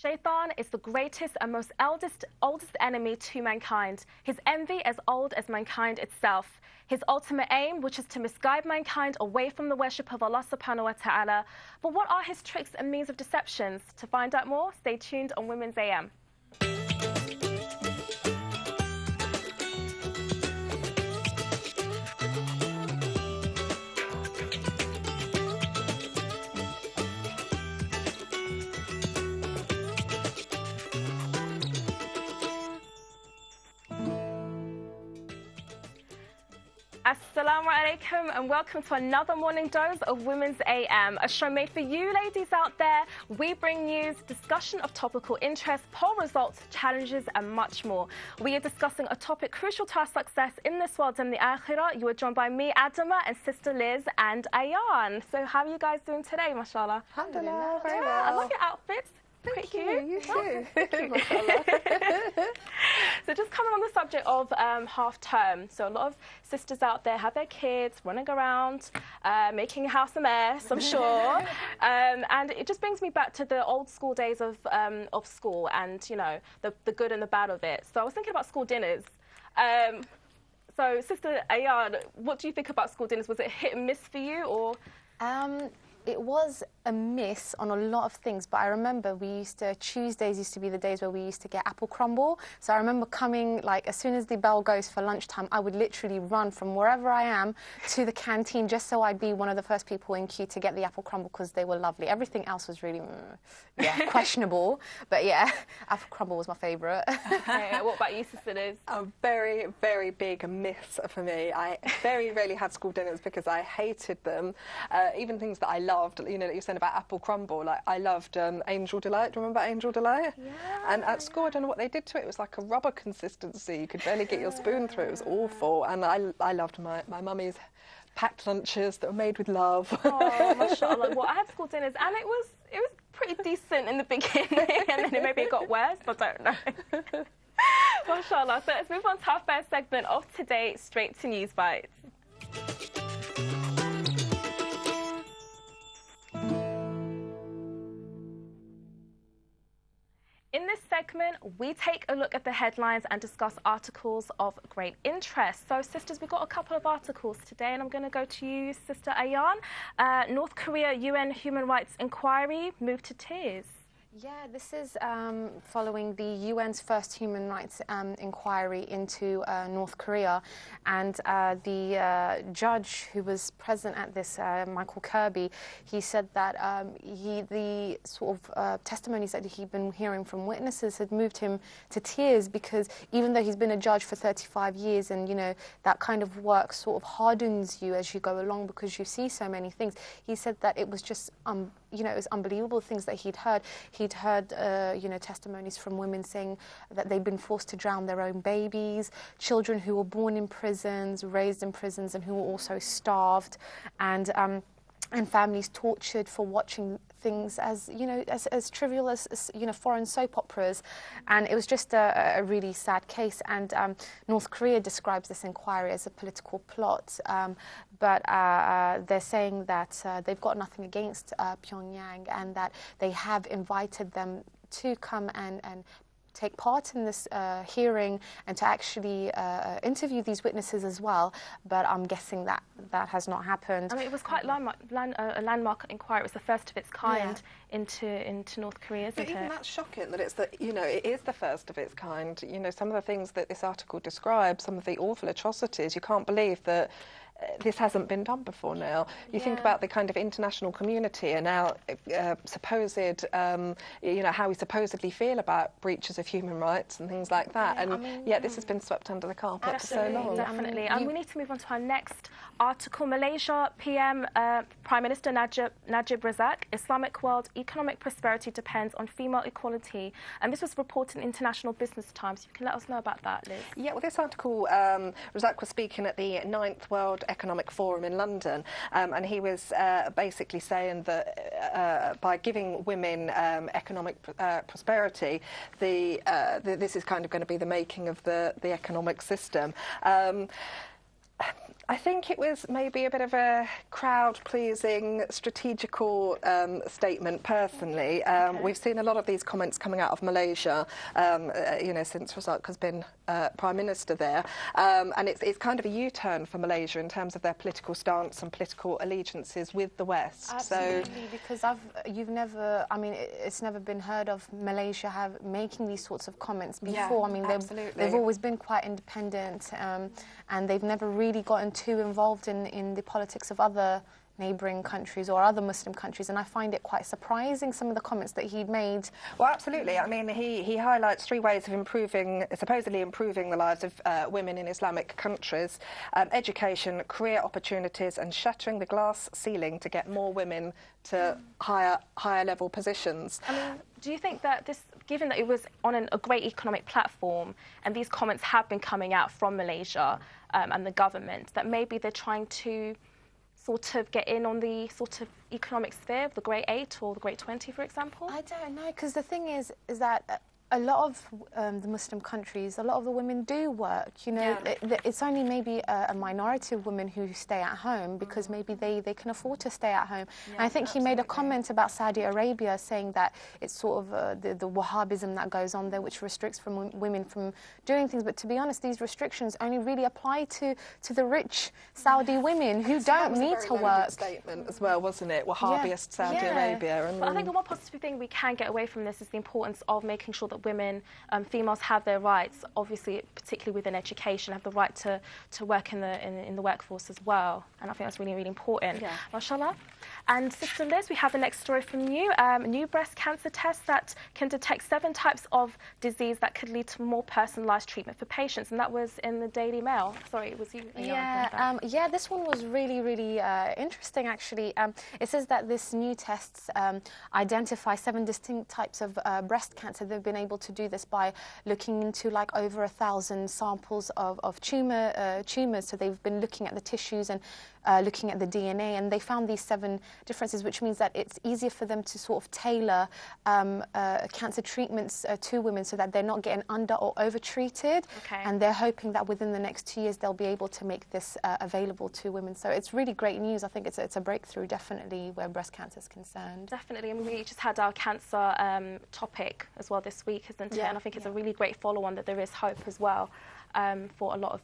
Shaytan is the greatest and most oldest enemy to mankind. His envy as old as mankind itself. His ultimate aim, which is to misguide mankind away from the worship of Allah subhanahu wa ta'ala. But what are his tricks and means of deceptions? To find out more, stay tuned on Women's AM. Assalamu alaikum and welcome to another morning dose of Women's AM, a show made for you ladies out there. We bring news, discussion of topical interest, poll results, challenges and much more. We are discussing a topic crucial to our success in this world and the akhirah. You are joined by me, Adama, and sister Liz and Ayan. So how are you guys doing today, mashallah? Alhamdulillah, very well. I love your outfits. Thank you. You too. So just coming on the subject of half term, so a lot of sisters out there have their kids running around, making a house a mess, I'm sure. And it just brings me back to the old school days of school and, you know, the good and the bad of it. So I was thinking about school dinners. So Sister Ayan, what do you think about school dinners? Was it hit and miss for you, or? It was a miss on a lot of things, but I remember Tuesdays used to be the days where we used to get apple crumble. So I remember coming, like, as soon as the bell goes for lunchtime, I would literally run from wherever I am to the canteen just so I'd be one of the first people in queue to get the apple crumble because they were lovely. Everything else was really, questionable. But yeah, apple crumble was my favourite. Okay, what about you, Sister Liz? A very, very big miss for me. I very rarely had school dinners because I hated them. Even things that I loved, you know, that you said about apple crumble, like I loved Angel Delight. Do you remember Angel Delight? Yeah. And at school, I don't know what they did to it. It was like a rubber consistency. You could barely get your spoon through. It was awful. And I loved my mummy's packed lunches that were made with love. Oh, mashallah. Well, I had school dinners and it was pretty decent in the beginning and then maybe it got worse, I don't know. Mashallah. So let's move on to our first segment of today, straight to News Bites. In this segment, we take a look at the headlines and discuss articles of great interest. So, sisters, we've got a couple of articles today, and I'm going to go to you, Sister Ayan. North Korea UN human rights inquiry moved to tears. Yeah, this is following the UN's first human rights inquiry into North Korea, and the judge who was present at this, Michael Kirby, he said that the sort of testimonies that he'd been hearing from witnesses had moved him to tears, because even though he's been a judge for 35 years and, you know, that kind of work sort of hardens you as you go along because you see so many things, he said that it was just you know, it was unbelievable things that he'd heard. He'd heard, you know, testimonies from women saying that they'd been forced to drown their own babies, children who were born in prisons, raised in prisons, and who were also starved, and families tortured for watching things as, you know, as trivial as you know, foreign soap operas. And it was just a really sad case. And North Korea describes this inquiry as a political plot, but they're saying that they've got nothing against Pyongyang, and that they have invited them to come and take part in this hearing and to actually interview these witnesses as well, but I'm guessing that has not happened. I mean, it was quite a landmark inquiry. It was the first of its kind into North Korea, isn't it? But even that's shocking that it's you know, it is the first of its kind. You know, some of the things that this article describes, some of the awful atrocities, you can't believe that this hasn't been done before now. You think about the kind of international community and now supposed, you know, how we supposedly feel about breaches of human rights and things like that. Yeah, and I mean, yet this has been swept under the carpet for so long. Definitely. And we need to move on to our next article. Malaysia PM Prime Minister Najib Razak, Islamic world economic prosperity depends on female equality. And this was reported in International Business Times. You can let us know about that, Liz. Yeah, well, this article, Razak was speaking at the 9th World Economic Forum in London, and he was basically saying that by giving women economic prosperity, this is kind of going to be the making of the economic system. I think it was maybe a bit of a crowd-pleasing, strategical statement, personally. We've seen a lot of these comments coming out of Malaysia, you know, since Razak has been Prime Minister there. And it's kind of a U-turn for Malaysia in terms of their political stance and political allegiances with the West. Absolutely, so, because I mean, it's never been heard of Malaysia making these sorts of comments before. Yeah, I mean, they've always been quite independent, and they've never really gotten too involved in the politics of other neighbouring countries or other Muslim countries, and I find it quite surprising, some of the comments that he'd made. Well, absolutely. I mean, he highlights 3 ways of supposedly improving the lives of women in Islamic countries: education, career opportunities, and shattering the glass ceiling to get more women to higher level positions. I mean, do you think that this, given that it was on a great economic platform, and these comments have been coming out from Malaysia and the government, that maybe they're trying to sort of get in on the sort of economic sphere of the Great 8 or the Great 20, for example? I don't know, because the thing is that a lot of the Muslim countries, a lot of the women do work, you know. It's only maybe a minority of women who stay at home because maybe they can afford to stay at home. And I think he made a comment about Saudi Arabia, saying that it's sort of the Wahhabism that goes on there, which restricts women from doing things. But to be honest, these restrictions only really apply to the rich Saudi women who don't need to work. Statement as well, wasn't it? Wahhabist Saudi Arabia. And but I think the one positive thing we can get away from this is the importance of making sure that women, females, have their rights, obviously, particularly within education, have the right to work in the workforce as well. And I think that's really, really important. Yeah. MashaAllah. And Sister Liz, we have the next story from you. A new breast cancer test that can detect 7 types of disease that could lead to more personalised treatment for patients. And that was in the Daily Mail. Sorry, it was you. Yeah, this one was really, really interesting, actually. It says that this new test identifies 7 distinct types of breast cancer. They've been able to do this by looking into like over 1,000 samples of tumours. So they've been looking at the tissues and looking at the DNA, and they found these 7 differences, which means that it's easier for them to sort of tailor cancer treatments to women so that they're not getting under or over treated. And they're hoping that within the next 2 years they'll be able to make this available to women. So it's really great news. I think it's a breakthrough, definitely, where breast cancer is concerned. Definitely. I mean, we just had our cancer topic as well this week, isn't it? And I think it's a really great follow-on, that there is hope as well for a lot of